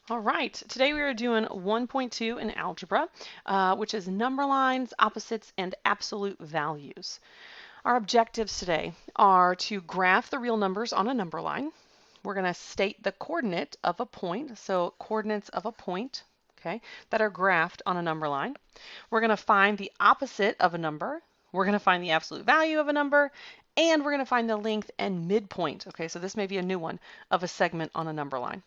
All right, today we are doing 1.2 in algebra, which is number lines, opposites, and absolute values. Our objectives today are to graph the real numbers on a number line. We're going to state the coordinate of a point, so coordinates of a point, okay, that are graphed on a number line. We're going to find the opposite of a number. We're going to find the absolute value of a number, and we're going to find the length and midpoint. Okay, so this may be a new one of a segment on a number line.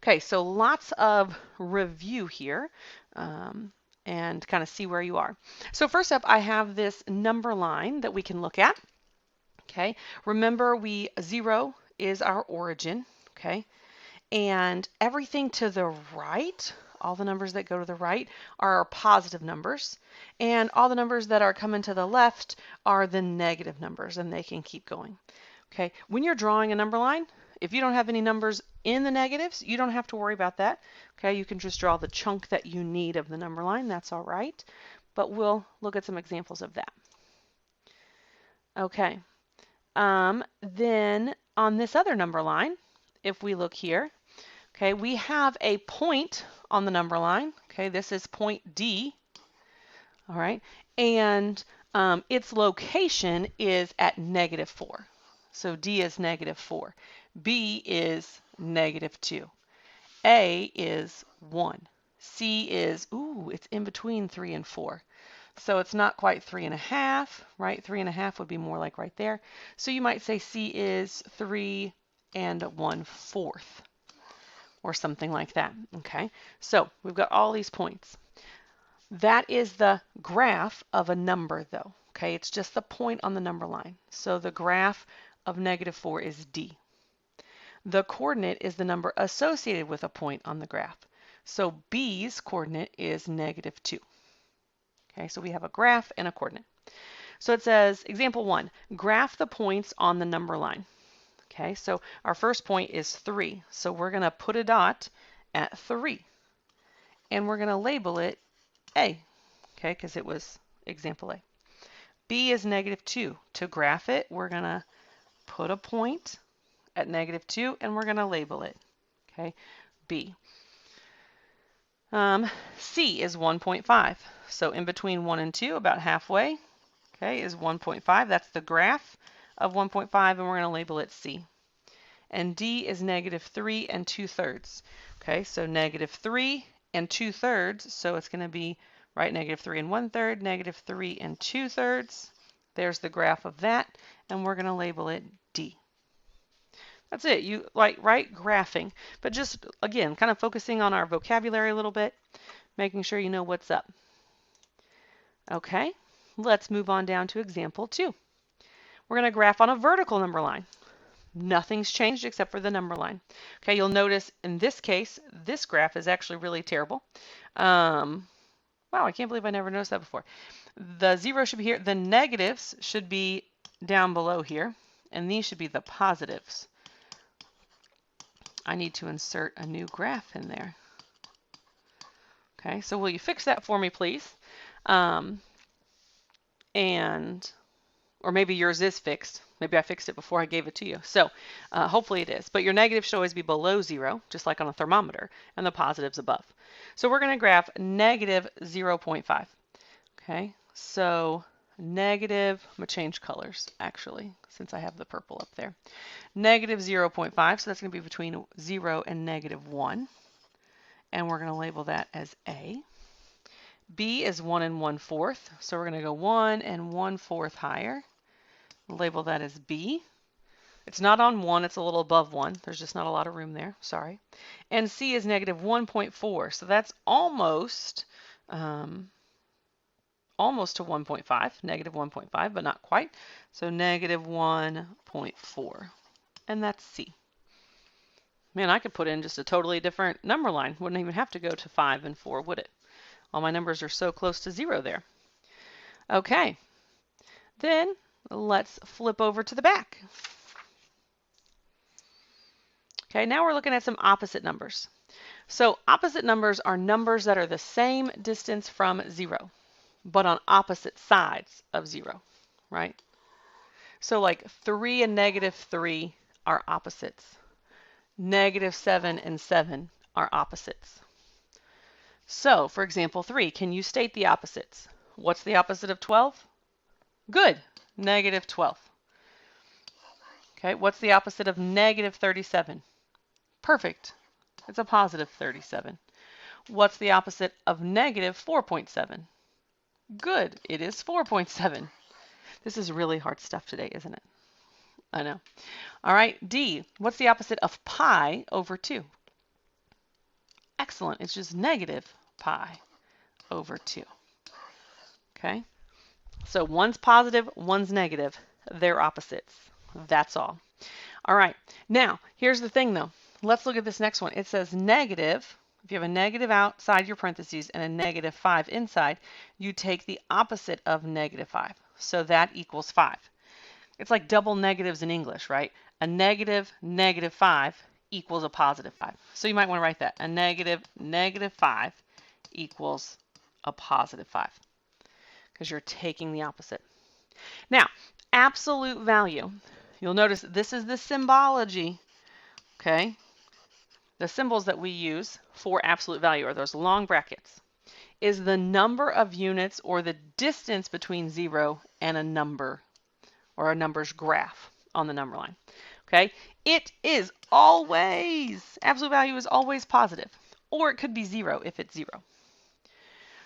Okay, so lots of review here and kind of see where you are. So first up, I have this number line that we can look at. Okay, remember 0 is our origin. Okay, and everything to the right, all the numbers that go to the right are our positive numbers, and all the numbers that are coming to the left are the negative numbers, and they can keep going. Okay, when you're drawing a number line, if you don't have any numbers in the negatives, you don't have to worry about that. Okay, you can just draw the chunk that you need of the number line. That's all right. But we'll look at some examples of that. Okay, then on this other number line, if we look here, okay, we have a point on the number line. Okay, this is point D. All right, and its location is at -4. So D is -4. B is -2. A is 1. C is, it's in between 3 and 4. So it's not quite 3.5, right? 3.5 would be more like right there. So you might say C is 3 1/4 or something like that. Okay, so we've got all these points. That is the graph of a number though. Okay, it's just the point on the number line. So the graph of -4 is D. The coordinate is the number associated with a point on the graph. So B's coordinate is -2. Okay, so we have a graph and a coordinate. So it says, example 1, graph the points on the number line. Okay, so our first point is 3. So we're going to put a dot at 3. And we're going to label it A, okay, because it was example A. B is -2. To graph it, we're going to put a point at -2 and we're going to label it, okay, B. C is 1.5. So in between 1 and 2, about halfway, okay, is 1.5. That's the graph of 1.5 and we're going to label it C. And D is -3 2/3. Okay, so -3 2/3, so it's going to be right -3 1/3, -3 2/3. There's the graph of that, and we're going to label it D. That's it. You write graphing, but just again, kind of focusing on our vocabulary a little bit, making sure you know what's up. Okay, let's move on down to example 2. We're going to graph on a vertical number line. Nothing's changed except for the number line. Okay, you'll notice in this case, this graph is actually really terrible. Wow, I can't believe I never noticed that before. The 0 should be here. The negatives should be down below here, and these should be the positives. I need to insert a new graph in there. Okay, so will you fix that for me, please? Or maybe yours is fixed. Maybe I fixed it before I gave it to you. So hopefully it is. But your negative should always be below 0, just like on a thermometer, and the positives above. So we're going to graph -0.5. Okay, so negative, I'm going to change colors actually, since I have the purple up there. -0.5, so that's going to be between 0 and -1. And we're going to label that as A. B is 1 1/4, so we're going to go 1 1/4 higher. Label that as B. It's not on 1, it's a little above 1. There's just not a lot of room there, sorry. And C is -1.4, so that's almost to 1.5, -1.5, but not quite. So -1.4, and that's C. Man, I could put in just a totally different number line. Wouldn't even have to go to 5 and 4, would it? All my numbers are so close to 0 there. Okay, then let's flip over to the back. Okay, now we're looking at some opposite numbers. So opposite numbers are numbers that are the same distance from 0, but on opposite sides of 0, right? So like 3 and -3 are opposites. -7 and 7 are opposites. So, for example 3, can you state the opposites? What's the opposite of 12? Good, negative 12. Okay, what's the opposite of negative 37? Perfect, it's a positive 37. What's the opposite of negative 4.7? Good, it is 4.7. This is really hard stuff today, isn't it? I know. All right, D, what's the opposite of pi over 2? Excellent, it's just negative pi over 2. Okay, so one's positive, one's negative. They're opposites. That's all. All right, now here's the thing though. Let's look at this next one. It says negative. If you have a negative outside your parentheses and a negative 5 inside, you take the opposite of negative 5. So that equals 5. It's like double negatives in English, right? A negative, negative 5 equals a positive 5. So you might want to write that. A negative, negative 5 equals a positive 5 because you're taking the opposite. Now, absolute value. You'll notice this is the symbology, okay? The symbols that we use for absolute value are those long brackets. Is the number of units or the distance between 0 and a number or a number's graph on the number line. Okay, it is always, absolute value is always positive, or it could be 0 if it's 0.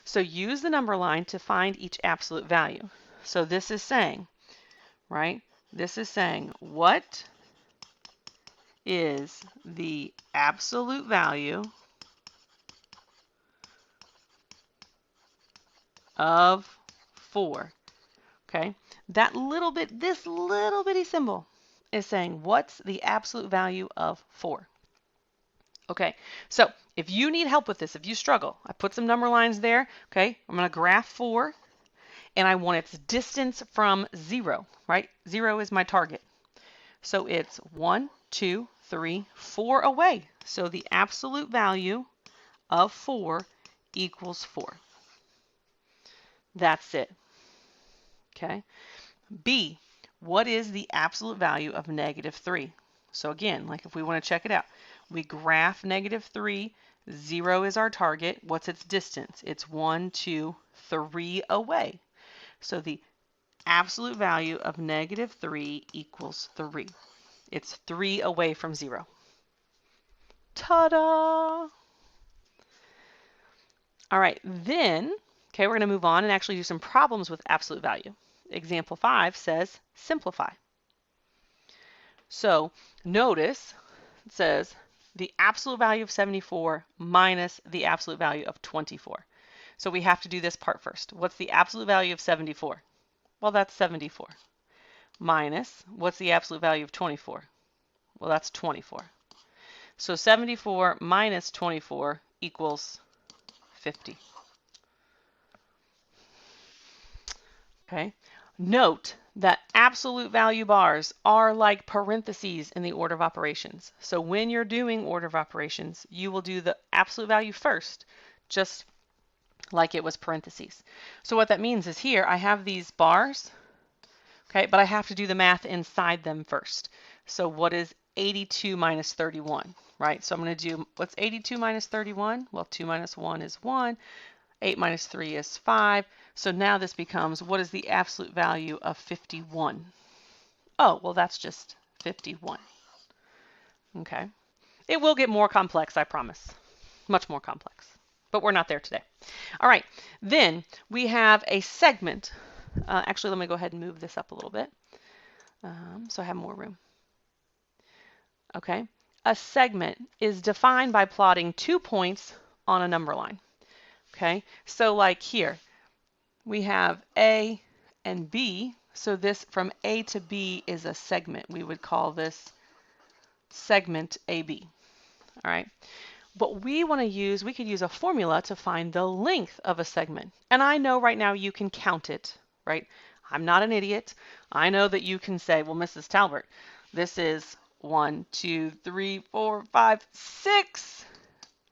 So use the number line to find each absolute value. So this is saying, right, this is saying what is the absolute value of 4. Okay, that little bit, this little bitty symbol is saying what's the absolute value of 4. Okay, so if you need help with this, if you struggle, I put some number lines there. Okay, I'm going to graph 4 and I want its distance from 0, right? 0 is my target. So it's 1, 2, 3, 4 away. So the absolute value of 4 equals 4. That's it. Okay. B, what is the absolute value of negative 3? So again, like if we want to check it out, we graph negative 3, 0 is our target. What's its distance? It's 1, 2, 3 away. So the absolute value of negative 3 equals 3. It's 3 away from 0. Ta-da! All right, then, okay, we're going to move on and actually do some problems with absolute value. Example 5 says simplify. So notice it says the absolute value of 74 minus the absolute value of 24. So we have to do this part first. What's the absolute value of 74? Well, that's 74. Minus, what's the absolute value of 24? Well, that's 24. So 74 minus 24 equals 50. Okay. Note that absolute value bars are like parentheses in the order of operations. So when you're doing order of operations, you will do the absolute value first, just like it was parentheses. So what that means is here I have these bars, okay, but I have to do the math inside them first. So what is 82 minus 31, right? So I'm going to do, what's 82 minus 31? Well, 2 minus 1 is 1. 8 minus 3 is 5. So now this becomes, what is the absolute value of 51? Oh, well, that's just 51. Okay. It will get more complex, I promise. Much more complex. But we're not there today. All right. Then we have a segment. Actually, let me go ahead and move this up a little bit so I have more room. Okay. A segment is defined by plotting 2 points on a number line. Okay, so like here, we have A and B. So this from A to B is a segment. We would call this segment AB. All right. But we want to use, we could use a formula to find the length of a segment. And I know right now you can count it, right? I'm not an idiot. I know that you can say, well, Mrs. Talbert, this is 1, 2, 3, 4, 5, 6.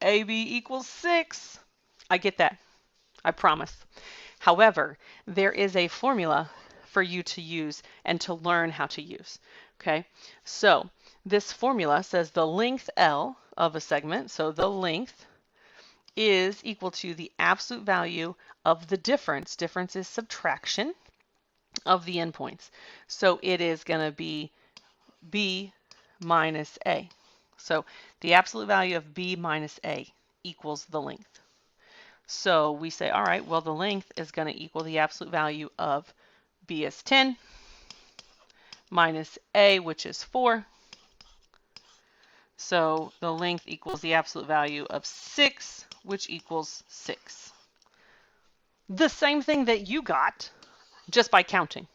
AB equals 6. I get that. I promise. However, there is a formula for you to use and to learn how to use. Okay, so this formula says the length L of a segment, so the length, is equal to the absolute value of the difference. Difference is subtraction of the endpoints. So it is going to be b minus a. So the absolute value of b minus a equals the length. So we say, all right, well, the length is going to equal the absolute value of b is 10 minus a, which is 4. So the length equals the absolute value of 6, which equals 6. The same thing that you got just by counting.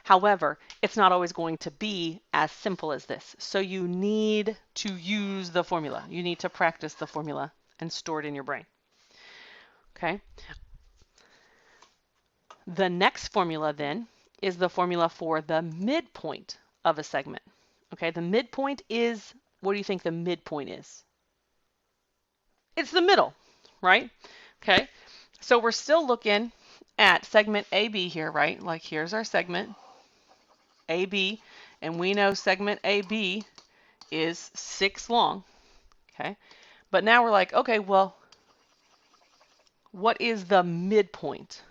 However, it's not always going to be as simple as this. So you need to use the formula. You need to practice the formula and store it in your brain. Okay. The next formula then is the formula for the midpoint of a segment. Okay, the midpoint is, what do you think the midpoint is? It's the middle, right? Okay, so we're still looking at segment AB here, right? Like here's our segment AB, and we know segment AB is 6 long, okay? But now we're like, okay, well, what is the midpoint?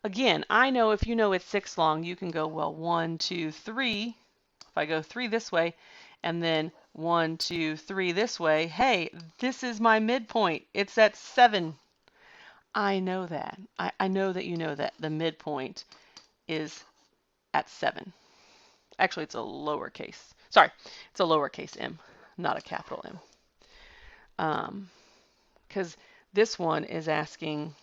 Again, I know if you know it's 6 long, you can go, well, 1, 2, 3. If I go 3 this way, and then 1, 2, 3 this way, hey, this is my midpoint. It's at 7. I know that. I know that you know that the midpoint is at 7. Actually, it's a lowercase. Sorry, it's a lowercase m, not a capital M. Because this one is asking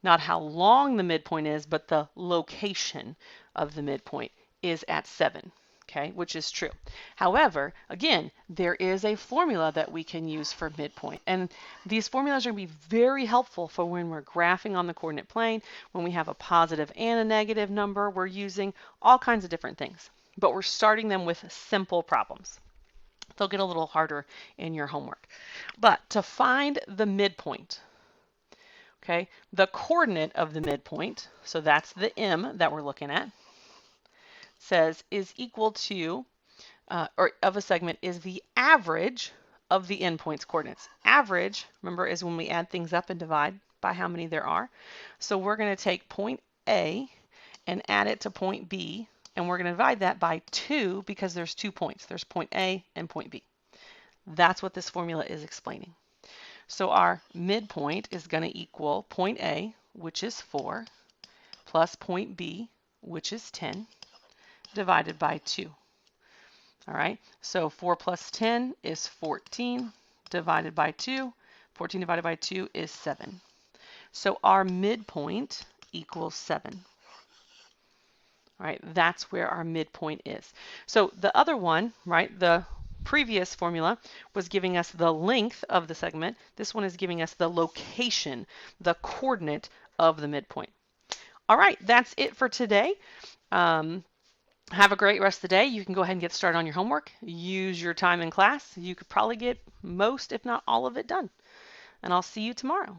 not how long the midpoint is, but the location of the midpoint is at 7, okay, which is true. However, again, there is a formula that we can use for midpoint. And these formulas are going to be very helpful for when we're graphing on the coordinate plane, when we have a positive and a negative number. We're using all kinds of different things, but we're starting them with simple problems. They'll get a little harder in your homework. But to find the midpoint, okay, the coordinate of the midpoint, so that's the m that we're looking at, says is equal to, or of a segment, is the average of the endpoints coordinates. Average, remember, is when we add things up and divide by how many there are. So we're going to take point A and add it to point B, and we're going to divide that by 2 because there's 2 points. There's point A and point B. That's what this formula is explaining. So our midpoint is going to equal point A, which is 4, plus point B, which is 10, divided by 2. All right, so 4 plus 10 is 14, divided by 2. 14 divided by 2 is 7. So our midpoint equals 7. All right, that's where our midpoint is. So the other one, right, the previous formula was giving us the length of the segment. This one is giving us the location, the coordinate of the midpoint. All right, that's it for today. Have a great rest of the day. You can go ahead and get started on your homework. Use your time in class. You could probably get most, if not all of it done. And I'll see you tomorrow.